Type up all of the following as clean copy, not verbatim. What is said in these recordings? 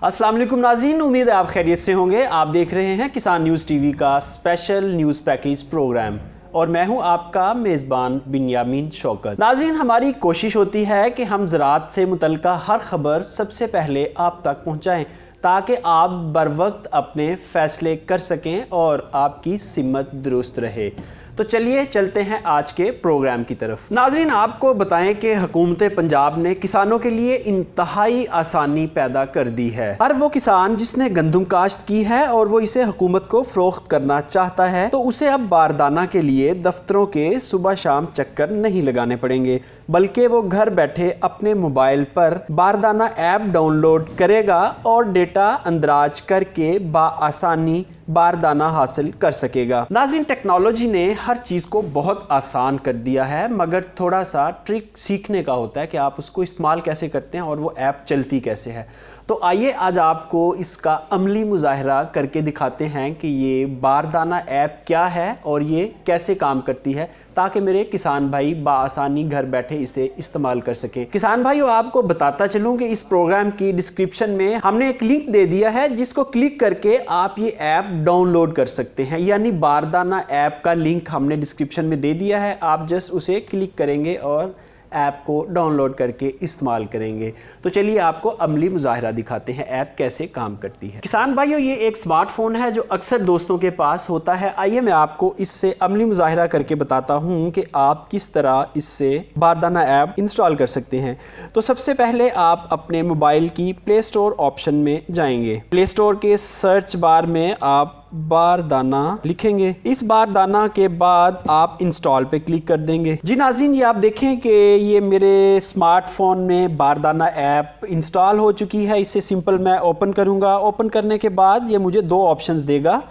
अस्सलाम वालेकुम नाज़रीन, उम्मीद है आप खैरियत से होंगे। आप देख रहे हैं किसान न्यूज़ टीवी का स्पेशल न्यूज़ पैकेज प्रोग्राम और मैं हूं आपका मेज़बान बिन्यामीन शौकत। नाज़रीन, हमारी कोशिश होती है कि हम ज़राअत से मुतल्लिका हर खबर सबसे पहले आप तक पहुंचाएं ताकि आप बर वक्त अपने फ़ैसले कर सकें और आपकी सिमत दुरुस्त रहे। तो चलिए चलते हैं आज के प्रोग्राम की तरफ। नाज़रीन, आपको बताएं कि हुकूमत पंजाब ने किसानों के लिए इंतहाई आसानी पैदा कर दी है। हर वो किसान जिसने गंदम काश्त की है और वो इसे हुकूमत को फ़रोख्त करना चाहता है तो उसे अब बारदाना के लिए दफ्तरों के सुबह शाम चक्कर नहीं लगाने पड़ेंगे, बल्कि वो घर बैठे अपने मोबाइल पर बारदाना ऐप डाउनलोड करेगा और डेटा अंदराज करके बाआसानी बारदाना हासिल कर सकेगा। नाज़रीन, टेक्नोलॉजी ने हर चीज़ को बहुत आसान कर दिया है, मगर थोड़ा सा ट्रिक सीखने का होता है कि आप उसको इस्तेमाल कैसे करते हैं और वो ऐप चलती कैसे है। तो आइए आज आपको इसका अमली मुज़ाहरा करके दिखाते हैं कि ये बारदाना ऐप क्या है और ये कैसे काम करती है, ताकि मेरे किसान भाई बाआसानी घर बैठे इसे इस्तेमाल कर सकें। किसान भाइयों, आपको बताता चलूँ कि इस प्रोग्राम की डिस्क्रिप्शन में हमने एक लिंक दे दिया है जिसको क्लिक करके आप ये ऐप डाउनलोड कर सकते हैं। यानी बारदाना ऐप का लिंक हमने डिस्क्रिप्शन में दे दिया है, आप जस्ट उसे क्लिक करेंगे और ऐप को डाउनलोड करके इस्तेमाल करेंगे। तो चलिए आपको अमली मुज़ाहरा दिखाते हैं ऐप कैसे काम करती है। किसान भाइयों, ये एक स्मार्टफोन है जो अक्सर दोस्तों के पास होता है। आइए मैं आपको इससे अमली मुज़ाहरा करके बताता हूँ कि आप किस तरह इससे बारदाना ऐप इंस्टॉल कर सकते हैं। तो सबसे पहले आप अपने मोबाइल की प्ले स्टोर ऑप्शन में जाएंगे। प्ले स्टोर के सर्च बार में आप बारदाना लिखेंगे। इस बारदाना के बाद आप इंस्टॉल पे क्लिक कर देंगे। जी नाज़रीन, ये आप देखें कि ये मेरे स्मार्टफोन में बारदाना ऐप इंस्टॉल हो चुकी है। इससे सिंपल मैं ओपन करूँगा। ओपन करने के बाद ये मुझे दो ऑप्शंस देगा,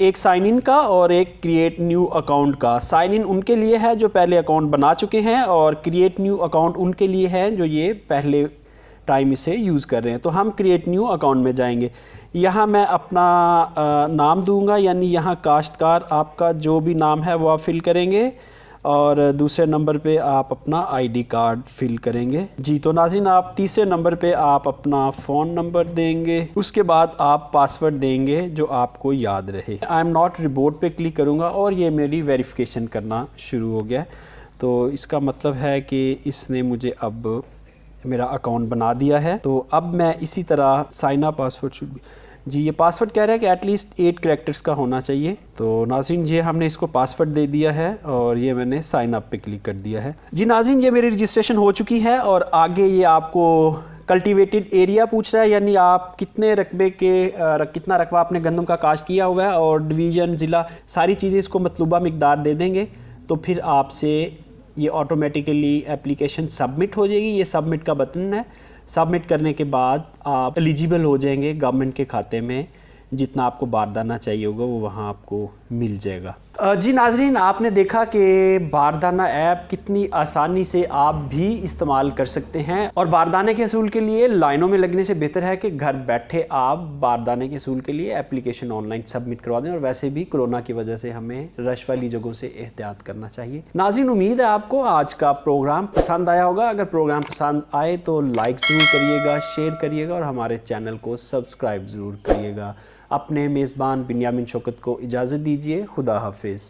एक साइन इन का और एक क्रिएट न्यू अकाउंट का। साइन इन उनके लिए है जो पहले अकाउंट बना चुके हैं और क्रिएट न्यू अकाउंट उनके लिए है जो ये पहले टाइम इसे यूज़ कर रहे हैं। तो हम क्रिएट न्यू अकाउंट में जाएंगे। यहाँ मैं अपना नाम दूंगा, यानी यहाँ काश्तकार आपका जो भी नाम है वो आप फिल करेंगे और दूसरे नंबर पे आप अपना आईडी कार्ड फिल करेंगे। जी, तो नाज़रीन, आप तीसरे नंबर पे आप अपना फ़ोन नंबर देंगे। उसके बाद आप पासवर्ड देंगे जो आपको याद रहे। आई एम नॉट रिपोर्ट पे क्लिक करूँगा और ये मेरी वेरिफिकेशन करना शुरू हो गया। तो इसका मतलब है कि इसने मुझे अब मेरा अकाउंट बना दिया है। तो अब मैं इसी तरह साइन अप पासवर्ड शुड भी, जी ये पासवर्ड कह रहा है कि एटलीस्ट 8 कैरेक्टर्स का होना चाहिए। तो नाज़रीन, ये हमने इसको पासवर्ड दे दिया है और ये मैंने साइन अप पे क्लिक कर दिया है। जी नाज़रीन, ये मेरी रजिस्ट्रेशन हो चुकी है और आगे ये आपको कल्टीवेटेड एरिया पूछ रहा है, यानी आप कितने रकबे के कितना रकबा आपने गंदम का काश्त किया हुआ है और डिवीज़न, ज़िला, सारी चीज़ें इसको मतलूबा मिकदार दे देंगे तो फिर आपसे ये ऑटोमेटिकली एप्लीकेशन सबमिट हो जाएगी। ये सबमिट का बटन है। सबमिट करने के बाद आप एलिजिबल हो जाएंगे गवर्नमेंट के खाते में। जितना आपको बारदाना चाहिए होगा वो वहाँ आपको मिल जाएगा। जी नाज़रीन, आपने देखा कि बारदाना ऐप कितनी आसानी से आप भी इस्तेमाल कर सकते हैं और बारदाने के असूल के लिए लाइनों में लगने से बेहतर है कि घर बैठे आप बारदाने के असूल के लिए एप्लीकेशन ऑनलाइन सबमिट करवा दें। और वैसे भी कोरोना की वजह से हमें रश वाली जगहों से एहतियात करना चाहिए। नाज़रीन, उम्मीद है आपको आज का प्रोग्राम पसंद आया होगा। अगर प्रोग्राम पसंद आए तो लाइक ज़रूर करिएगा, शेयर करिएगा और हमारे चैनल को सब्सक्राइब ज़रूर करिएगा। अपने मेज़बान बिन्यामीन शौकत को इजाज़त दीजिए। खुदा हाफिज़।